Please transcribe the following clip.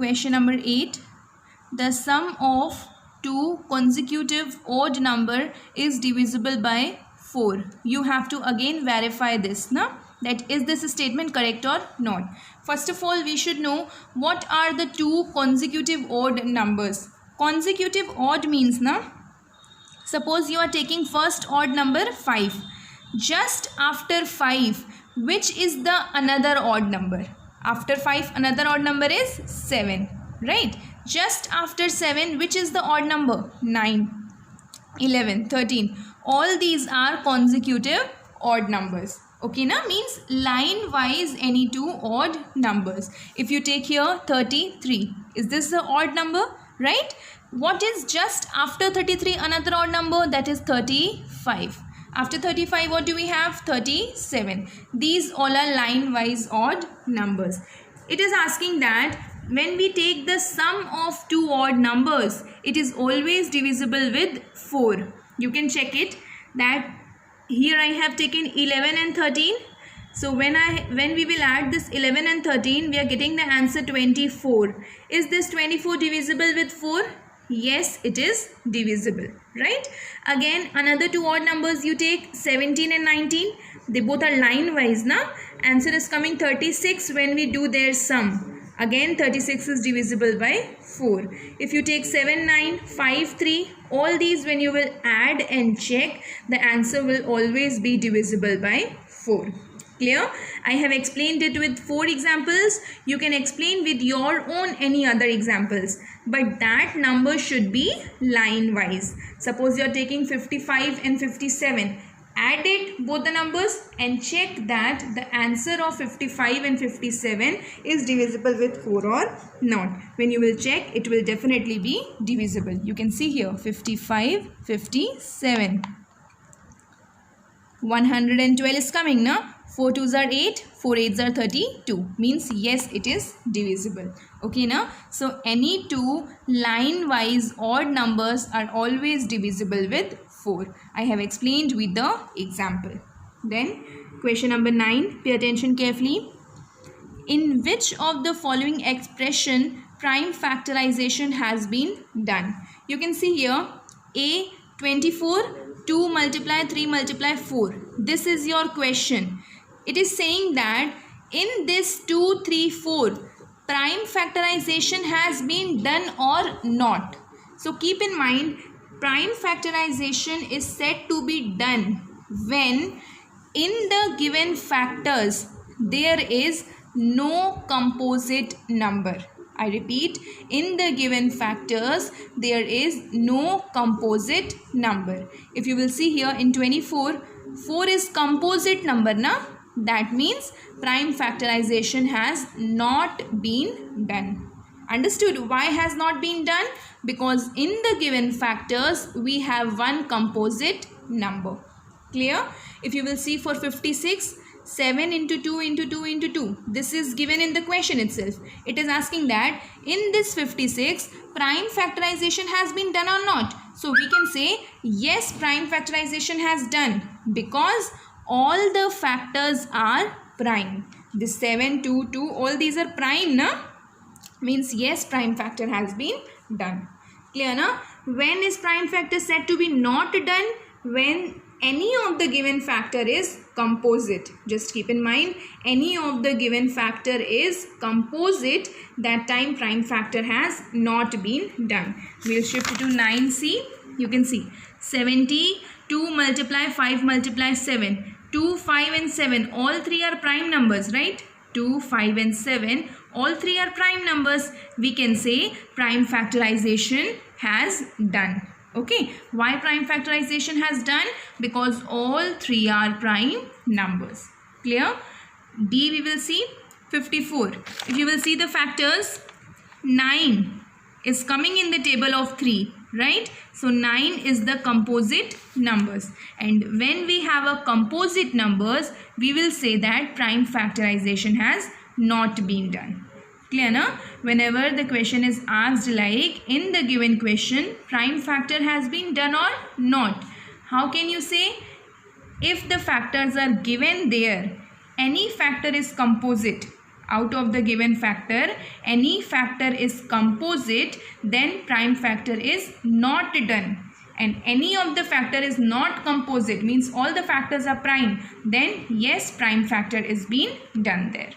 Question number 8. The sum of two consecutive odd number is divisible by 4. You have to again verify this, na? That is this statement correct or not. First of all, we should know what are the two consecutive odd numbers. Consecutive odd means, na, suppose you are taking first odd number 5. Just after 5, which is the another odd number? After 5, another odd number is 7, right? Just after 7, which is the odd number? 9, 11, 13. All these are consecutive odd numbers. Okay, na? Means line wise any two odd numbers. If you take here 33, is this the odd number, right? What is just after 33 another odd number? That is 35. After 35, what do we have? 37. These all are line wise odd numbers. It is asking that when we take the sum of two odd numbers, it is always divisible with 4. You can check it that here I have taken 11 and 13. So when we will add this 11 and 13, we are getting the answer 24. Is this 24 divisible with 4? Yes, it is divisible, right? Again, another two odd numbers you take, 17 and 19. They both are line wise, na? Answer is coming 36 when we do their sum. Again, 36 is divisible by 4. If you take 7, 9, 5, 3, all these when you will add and check, the answer will always be divisible by 4. Clear? I have explained it with 4 examples. You can explain with your own any other examples. But that number should be line wise. Suppose you are taking 55 and 57. Add it, both the numbers, and check that the answer of 55 and 57 is divisible with 4 or not. When you will check, it will definitely be divisible. You can see here 55, 57. 112 is coming, na? 4 2s are 8, 4 8s are 32. Means yes, it is divisible. Okay, na? So any two line wise odd numbers are always divisible with 4. I have explained with the example. Then question number 9. Pay attention carefully. In which of the following expression prime factorization has been done? You can see here A 24, 2 multiply 3 multiply 4. This is your question. It is saying that in this 2, 3, 4, prime factorization has been done or not. So keep in mind, prime factorization is said to be done when in the given factors there is no composite number. I repeat, in the given factors there is no composite number. If you will see here in 24, 4 is composite number, na? That means prime factorization has not been done. Understood? Why has not been done? Because in the given factors we have one composite number. Clear? If you will see for 56, 7 into 2 into 2 into 2. This is given in the question itself. It is asking that in this 56, prime factorization has been done or not. So we can say yes, prime factorization has done because all the factors are prime. This 7, 2, 2, all these are prime, na? Means yes, prime factor has been done. Clear, na? When is prime factor said to be not done? When any of the given factor is composite. Just keep in mind, any of the given factor is composite, that time prime factor has not been done. We will shift to 9C. You can see 70, 2 multiply 5 multiply 7. 2, 5 and 7, all three are prime numbers, right? 2, 5 and 7, all three are prime numbers. We can say prime factorization has done. Okay, why prime factorization has done? Because all three are prime numbers. Clear? D we will see 54. If you will see the factors, 9 is coming in the table of 3, right? So 9 is the composite numbers, and when we have a composite numbers, we will say that prime factorization has not been done. Clear, na? Whenever the question is asked like in the given question, prime factor has been done or not, how can you say? If the factors are given there, any factor is composite, out of the given factor, any factor is composite, then prime factor is not done. And any of the factor is not composite, means all the factors are prime, then yes, prime factor is being done there.